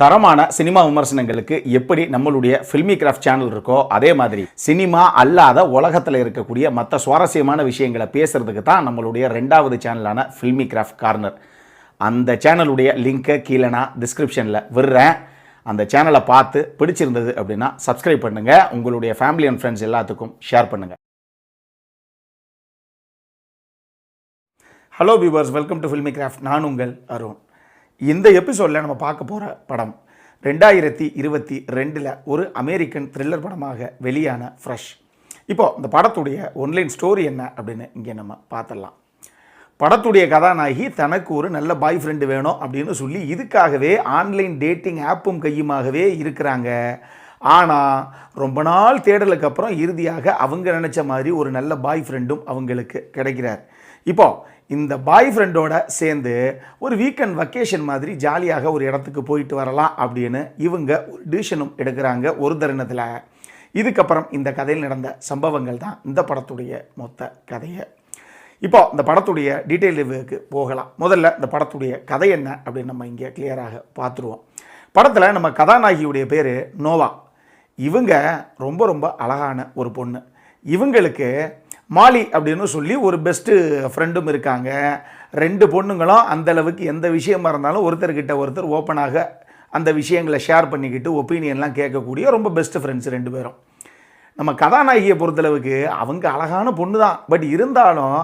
தரமான சினிமா விமர்சனங்களுக்கு எப்படி நம்மளுடைய ஃபில்மி கிராஃப்ட் சேனல் இருக்கோ அதே மாதிரி சினிமா அல்லாத உலகத்தில் இருக்கக்கூடிய மற்ற சுவாரஸ்யமான விஷயங்களை பேசுறதுக்கு தான் நம்மளுடைய ரெண்டாவது சேனலான ஃபில்மி கிராஃப்ட் கார்னர். அந்த சேனலுடைய லிங்கை கீழே நான் டிஸ்கிரிப்ஷனில் விடுறேன். அந்த சேனலை பார்த்து பிடிச்சிருந்தது அப்படின்னா சப்ஸ்கிரைப் பண்ணுங்கள், உங்களுடைய ஃபேமிலி அண்ட் ஃப்ரெண்ட்ஸ் எல்லாத்துக்கும் ஷேர் பண்ணுங்கள். Hello viewers, welcome to filmi craft. நான் உங்கள் அருண். இந்த எபிசோடில் நம்ம பார்க்க போகிற படம் 2022 ஒரு அமெரிக்கன் த்ரில்லர் படமாக வெளியான ஃப்ரெஷ். இப்போது இந்த படத்துடைய ஒன்லைன் ஸ்டோரி என்ன அப்படின்னு இங்கே நம்ம பார்த்துடலாம். படத்துடைய கதாநாயகி தனக்கு ஒரு நல்ல பாய் ஃப்ரெண்டு வேணும் அப்படின்னு சொல்லி இதுக்காகவே ஆன்லைன் டேட்டிங் ஆப்பும் கையுமாகவே இருக்கிறாங்க. ஆனால் ரொம்ப நாள் தேடலுக்கு அப்புறம் இறுதியாக அவங்க நினச்ச மாதிரி ஒரு நல்ல பாய் ஃப்ரெண்டும் அவங்களுக்கு கிடைக்கிறார். இப்போது இந்த பாய் ஃப்ரெண்டோட சேர்ந்து ஒரு வீக்கெண்ட் வெக்கேஷன் மாதிரி ஜாலியாக ஒரு இடத்துக்கு போயிட்டு வரலாம் அப்படின்னு இவங்க ஒரு டிசிஷனும் எடுக்கிறாங்க ஒரு தருணத்தில். இதுக்கப்புறம் இந்த கதையில் நடந்த சம்பவங்கள் தான் இந்த படத்துடைய மொத்த கதையை. இப்போ இந்த படத்துடைய டீட்டெயில் ரிவ்யூக்கு போகலாம். முதல்ல இந்த படத்துடைய கதை என்ன அப்படின்னு நம்ம இங்கே கிளியராக பார்த்துருவோம். படத்தில் நம்ம கதாநாயகியுடைய பேர் நோவா. இவங்க ரொம்ப ரொம்ப அழகான ஒரு பொண்ணு. இவங்களுக்கு மாலி அப்படின்னு சொல்லி ஒரு பெஸ்ட்டு ஃப்ரெண்டும் இருக்காங்க. ரெண்டு பொண்ணுங்களும் அந்தளவுக்கு எந்த விஷயமா இருந்தாலும் ஒருத்தர்கிட்ட ஒருத்தர் ஓப்பனாக அந்த விஷயங்களை ஷேர் பண்ணிக்கிட்டு ஒப்பீனியன்லாம் கேட்கக்கூடிய ரொம்ப பெஸ்ட்டு ஃப்ரெண்ட்ஸ் ரெண்டு பேரும். நம்ம கதாநாயகியை பொறுத்தளவுக்கு அவங்க அழகான பொண்ணு தான். பட் இருந்தாலும்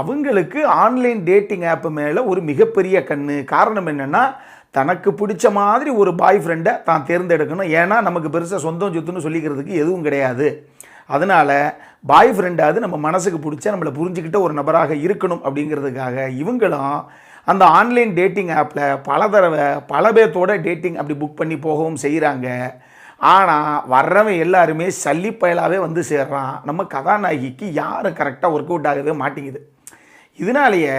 அவங்களுக்கு ஆன்லைன் டேட்டிங் ஆப்பு மேலே ஒரு மிகப்பெரிய கண்ணு. காரணம் என்னென்னா, தனக்கு பிடிச்ச மாதிரி ஒரு பாய் ஃப்ரெண்டை தான் தேர்ந்தெடுக்கணும். ஏன்னா நமக்கு பெருசாக சொந்தம் சொத்துன்னு சொல்லிக்கிறதுக்கு எதுவும் கிடையாது. அதனால் பாய் ஃப்ரெண்டாவது நம்ம மனசுக்கு பிடிச்ச நம்மளை புரிஞ்சுக்கிட்ட ஒரு நபராக இருக்கணும் அப்படிங்கிறதுக்காக இவங்களும் அந்த ஆன்லைன் டேட்டிங் ஆப்பில் பல பேர்த்தோட டேட்டிங் அப்படி புக் பண்ணி போகவும் செய்கிறாங்க. ஆனால் வர்றவன் எல்லாருமே சல்லிப்பயலாகவே வந்து சேர்றான். நம்ம கதாநாயகிக்கு யாரும் கரெக்டாக ஒர்க் அவுட் ஆகவே மாட்டேங்குது. இதனாலேயே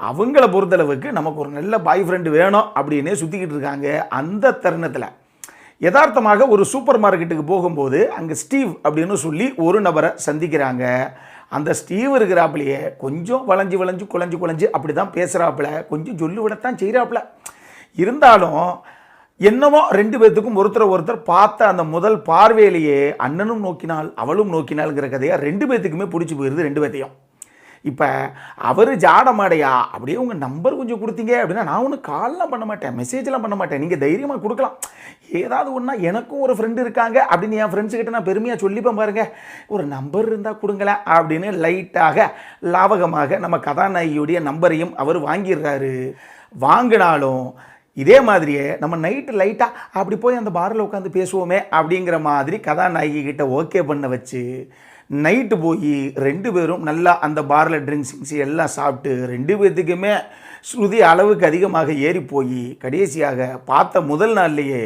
அவங்கள பொறுத்தளவுக்கு நமக்கு ஒரு நல்ல பாய் ஃப்ரெண்டு வேணும் அப்படின்னே சுற்றிக்கிட்டு இருக்காங்க. அந்த தருணத்தில் யதார்த்தமாக ஒரு சூப்பர் மார்க்கெட்டுக்கு போகும்போது அங்கே ஸ்டீவ் அப்படின்னு சொல்லி ஒரு நபரை சந்திக்கிறாங்க. அந்த ஸ்டீவ் இருக்கிறாப்புலையே கொஞ்சம் வளைஞ்சு குழஞ்சு அப்படி தான் பேசுகிறாப்புல, கொஞ்சம் சொல்லி விடத்தான் செய்கிறாப்புல. இருந்தாலும் என்னவோ ரெண்டு பேர்த்துக்கும் ஒருத்தர் பார்த்த அந்த முதல் பார்வையிலேயே அண்ணனும் நோக்கினாள் அவளும் நோக்கினாள்ங்கிற கதையாக ரெண்டு பேர்த்துக்குமே பிடிச்சி போயிடுது ரெண்டு பேர்த்தையும். இப்போ அவர் ஜாடமாடையா அப்படியே உங்கள் நம்பர் கொஞ்சம் கொடுத்தீங்க அப்படின்னா நான் ஒன்றும் கால்லாம் பண்ண மாட்டேன், மெசேஜெலாம் பண்ண மாட்டேன், நீங்கள் தைரியமாக கொடுக்கலாம். ஏதாவது ஒன்றா எனக்கும் ஒரு ஃப்ரெண்டு இருக்காங்க அப்படின்னு என் ஃப்ரெண்ட்ஸுக்கிட்ட நான் பெருமையாக சொல்லிப்பேன் பாருங்கள், ஒரு நம்பர் இருந்தால் கொடுங்களேன் அப்படின்னு லைட்டாக லாவகமாக நம்ம கதாநாயகியுடைய நம்பரையும் அவர் வாங்கிடுறாரு. வாங்கினாலும் இதே மாதிரியே நம்ம நைட்டு லைட்டாக அப்படி போய் அந்த பாரில் உட்காந்து பேசுவோமே அப்படிங்கிற மாதிரி கதாநாயகி கிட்ட ஓகே பண்ண வச்சு நைட்டு போய் ரெண்டு பேரும் நல்லா அந்த பாரில் ட்ரிங்க்ஸ் எல்லாம் சாப்பிட்டு ரெண்டு பேர்த்துக்குமே ஸ்ருதி அளவுக்கு அதிகமாக ஏறி போய் கடைசியாக பார்த்த முதல் நாள்லேயே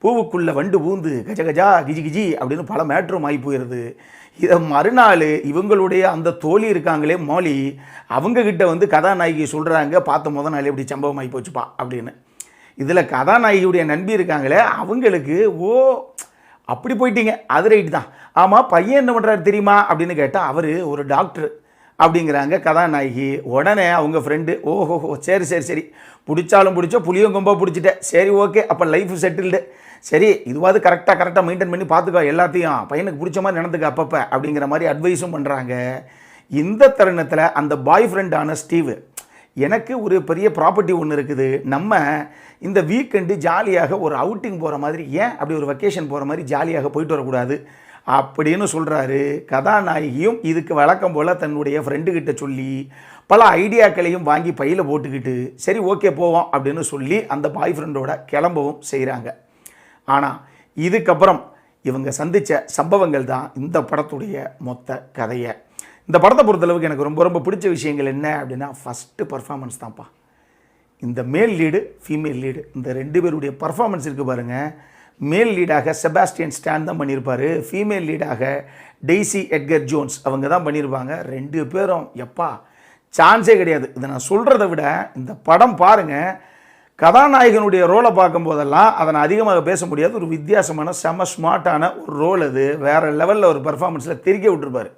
பூவுக்குள்ளே வண்டு பூந்து கஜகஜா கிஜி அப்படின்னு பல மேட்ரும் ஆகி போயிடுது. இதை மறுநாள் இவங்களுடைய அந்த தோழி இருக்காங்களே மோலி, அவங்கக்கிட்ட வந்து கதாநாயகி சொல்கிறாங்க, பார்த்த முதல் நாள் எப்படி சம்பவம் ஆகி போச்சுப்பா அப்படின்னு. இதில் கதாநாயகியுடைய நண்பி இருக்காங்களே அவங்களுக்கு அப்படி போயிட்டீங்க, அது ரைட்டு தான். ஆமாம், பையன் என்ன பண்ணுறாரு தெரியுமா அப்படின்னு கேட்டால் அவர் ஒரு டாக்டர் அப்படிங்கிறாங்க கதாநாயகி. உடனே அவங்க ஃப்ரெண்டு ஓஹோ சரி பிடிச்சாலும் பிடிச்சோ புளியங்கொம்பா பிடிச்சிட்டேன், சரி ஓகே அப்போ லைஃப் செட்டில்டு, சரி இதுவாது கரெக்டாக மெயின்டைன் பண்ணி பார்த்துக்கோ எல்லாத்தையும், பையனுக்கு பிடிச்ச மாதிரி நடந்துக்க அப்பப்போ அப்படிங்கிற மாதிரி அட்வைஸும் பண்ணுறாங்க. இந்த தருணத்தில் அந்த பாய் ஃப்ரெண்டான ஸ்டீவ், எனக்கு ஒரு பெரிய ப்ராப்பர்ட்டி ஒன்று இருக்குது, நம்ம இந்த வீக்கெண்டு ஜாலியாக ஒரு அவுட்டிங் போகிற மாதிரி, ஏன் அப்படி ஒரு வெக்கேஷன் போகிற மாதிரி ஜாலியாக போயிட்டு வரக்கூடாது அப்படின்னு சொல்கிறாரு. கதாநாயகியும் இதுக்கு வழக்கம் போல் தன்னுடைய ஃப்ரெண்டுக்கிட்ட சொல்லி பல ஐடியாக்களையும் வாங்கி பையில் போட்டுக்கிட்டு சரி ஓகே போவோம் அப்படின்னு சொல்லி அந்த பாய் ஃப்ரெண்டோட கிளம்பவும் செய்கிறாங்க. ஆனால் இதுக்கப்புறம் இவங்க சந்தித்த சம்பவங்கள் தான் இந்த படத்துடைய மொத்த கதையை. இந்த படத்தை பொறுத்தளவுக்கு எனக்கு ரொம்ப ரொம்ப பிடிச்ச விஷயங்கள் என்ன அப்படின்னா, ஃபஸ்ட்டு பர்ஃபார்மன்ஸ் தான்ப்பா. இந்த மேல் லீடு ஃபீமேல் லீடு இந்த ரெண்டு பேருடைய பர்ஃபார்மன்ஸ் இருக்குது பாருங்கள். மேல் லீடாக செபாஸ்டியன் ஸ்டான் தான் பண்ணியிருப்பார், ஃபீமேல் லீடாக டெய்சி எட்கர் ஜோன்ஸ் அவங்க தான் பண்ணியிருப்பாங்க. ரெண்டு பேரும் எப்பா சான்ஸே கிடையாது. இதை நான் சொல்கிறத விட இந்த படம் பாருங்கள், கதாநாயகனுடைய ரோலை பார்க்கும்போதெல்லாம் அதை நான் அதிகமாக பேச முடியாது. ஒரு வித்தியாசமான செம ஸ்மார்ட்டான ஒரு ரோல், அது வேறு லெவலில் ஒரு பர்ஃபார்மன்ஸில் தெரிக்க விட்டுருப்பார்.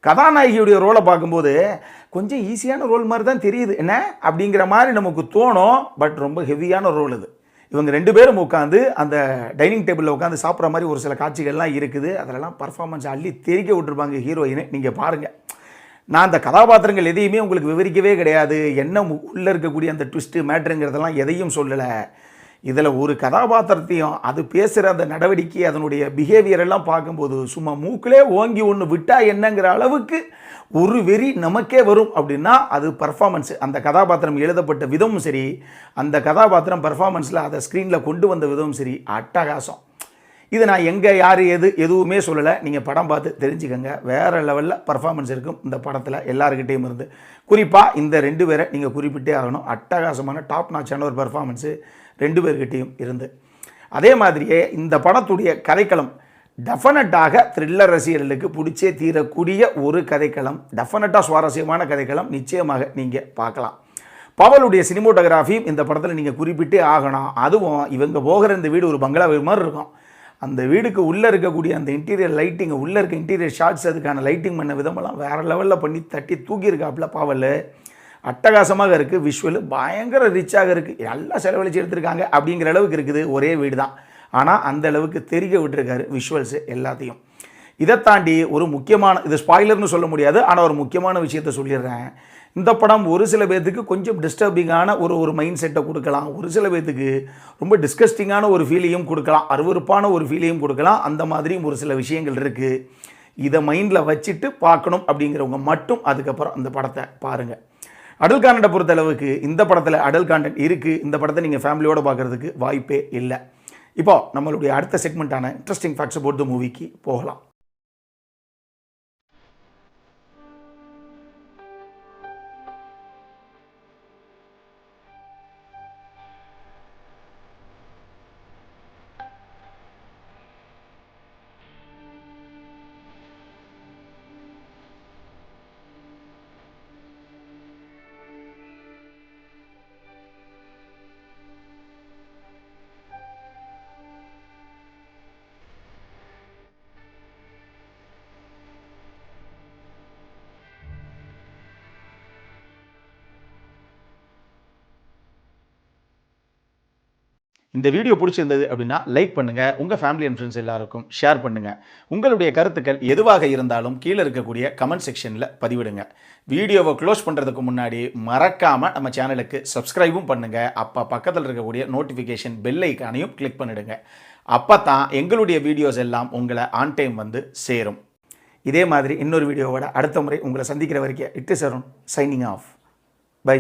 கதாநாயகியுடைய ரோலை பார்க்கும்போது கொஞ்சம் ஈஸியான ரோல் மாதிரி தான் தெரியுது என்ன அப்படிங்கிற மாதிரி நமக்கு தோணும். பட் ரொம்ப ஹெவியான ரோல் அது. இவங்க 2 பேரும் உட்காந்து அந்த டைனிங் டேபிளில் உட்காந்து சாப்பிட்ற மாதிரி ஒரு சில காட்சிகள்லாம் இருக்குது. அதிலலாம் பர்ஃபார்மன்ஸ் அள்ளி தெறிக்க விட்டுருப்பாங்க ஹீரோயினை. நீங்கள் பாருங்கள். நான் அந்த கதாபாத்திரங்கள் எதையுமே உங்களுக்கு விவரிக்கவே கிடையாது. என்ன உள்ளே இருக்கக்கூடிய அந்த ட்விஸ்ட்டு மேட்ருங்கிறதெல்லாம் எதையும் சொல்லலை. இதில் ஒரு கதாபாத்திரத்தையும் அது பேசுகிற அந்த நடவடிக்கை அதனுடைய பிஹேவியர் எல்லாம் பார்க்கும்போது சும்மா மூக்கிலே ஓங்கி ஒன்று விட்டா என்னங்கிற அளவுக்கு ஒரு வெறி நமக்கே வரும் அப்படின்னா அது பர்ஃபார்மன்ஸு. அந்த கதாபாத்திரம் எழுதப்பட்ட விதமும் சரி, அந்த கதாபாத்திரம் பர்ஃபார்மன்ஸில் அதை ஸ்க்ரீனில் கொண்டு வந்த விதமும் சரி, அட்டகாசம். இது நான் எங்கே யார் எதுவுமே சொல்லலை. நீங்கள் படம் பார்த்து தெரிஞ்சுக்கங்க. வேறு லெவலில் பர்ஃபார்மன்ஸ் இருக்கும் இந்த படத்தில் எல்லாருக்கிட்டேயும் இருந்து. குறிப்பாக இந்த 2 பேரை நீங்கள் குறிப்பிட்டே ஆகணும். அட்டகாசமான டாப் நாச்சான ஒரு பர்ஃபார்மன்ஸு 2 பேர்கிட்டையும் இருந்து. அதே மாதிரியே இந்த படத்துடைய கதைக்களம் டெஃபினட்டாக த்ரில்லர் ரசிகர்களுக்கு பிடிச்சே தீரக்கூடிய ஒரு கதைக்களம். டெஃபினட்டாக சுவாரஸ்யமான கதைக்களம். நிச்சயமாக நீங்கள் பார்க்கலாம். பவலுடைய சினிமோட்டோகிராஃபியும் இந்த படத்தில் நீங்கள் குறிப்பிட்டே ஆகணும். அதுவும் இவங்க போகிற இந்த வீடு ஒரு பங்களா வீடு மாதிரி இருக்கும். அந்த வீடுக்கு உள்ளே இருக்கக்கூடிய அந்த இன்டீரியர் லைட்டிங், உள்ளே இருக்க இன்டீரியர் ஷாட்ஸ், அதுக்கான லைட்டிங் பண்ண விதமெல்லாம் வேறு லெவலில் பண்ணி தட்டி தூக்கியிருக்காப்புல பவல். அட்டகாசமாக இருக்குது. விஷுவல் பயங்கர ரிச்சாக இருக்குது. எல்லாம் செலவழித்து எடுத்திருக்காங்க அப்படிங்கிற அளவுக்கு இருக்குது. ஒரே வீடு தான், ஆனால் அந்த அளவுக்கு தெரிக்க விட்டுருக்காரு விஷுவல்ஸு எல்லாத்தையும். இதை தாண்டி ஒரு முக்கியமான, இது ஸ்பாய்லர்னு சொல்ல முடியாது, ஆனால் ஒரு முக்கியமான விஷயத்தை சொல்லிடுறேன். இந்த படம் ஒரு சில பேர்த்துக்கு கொஞ்சம் டிஸ்டர்பிங்கான ஒரு மைண்ட் செட்டை கொடுக்கலாம். ஒரு சில பேர்த்துக்கு ரொம்ப டிஸ்கஸ்டிங்கான ஒரு ஃபீலையும் கொடுக்கலாம். அருவருப்பான ஒரு ஃபீலையும் கொடுக்கலாம். அந்த மாதிரியும் ஒரு சில விஷயங்கள் இருக்குது. இதை மைண்டில் வச்சுட்டு பார்க்கணும் அப்படிங்கிறவங்க மட்டும் அதுக்கப்புறம் அந்த படத்தை பாருங்கள். அடல் கான்டென்ட்டை பொறுத்த அளவுக்கு இந்த படத்தில் அடல் கான்டென்ட் இருக்குது. இந்த படத்தை நீங்கள் ஃபேமிலியோடு பார்க்குறதுக்கு வாய்ப்பே இல்லை. இப்போது நம்மளுடைய அடுத்த செக்மெண்ட்டான இன்ட்ரெஸ்டிங் ஃபேக்ட்ஸ் அபவுட் தி மூவிக்கு போகலாம். இந்த வீடியோ பிடிச்சிருந்தது அப்படின்னா லைக் பண்ணுங்கள். உங்கள் ஃபேமிலி அண்ட் ஃப்ரெண்ட்ஸ் எல்லாருக்கும் ஷேர் பண்ணுங்கள். உங்களுடைய கருத்துக்கள் எதுவாக இருந்தாலும் கீழே இருக்கக்கூடிய கமெண்ட் செக்ஷனில் பதிவிடுங்க. வீடியோவை க்ளோஸ் பண்ணுறதுக்கு முன்னாடி மறக்காமல் நம்ம சேனலுக்கு சப்ஸ்கிரைபும் பண்ணுங்கள். அப்போ பக்கத்தில் இருக்கக்கூடிய நோட்டிஃபிகேஷன் பெல் ஐக்கானையும் கிளிக் பண்ணிவிடுங்க. அப்போ தான் எங்களுடைய வீடியோஸ் எல்லாம் உங்களை ஆன் டைம் வந்து சேரும். இதே மாதிரி இன்னொரு வீடியோவோட அடுத்த முறை உங்களை சந்திக்கிற வரைக்கும் it is Arun signing off. By.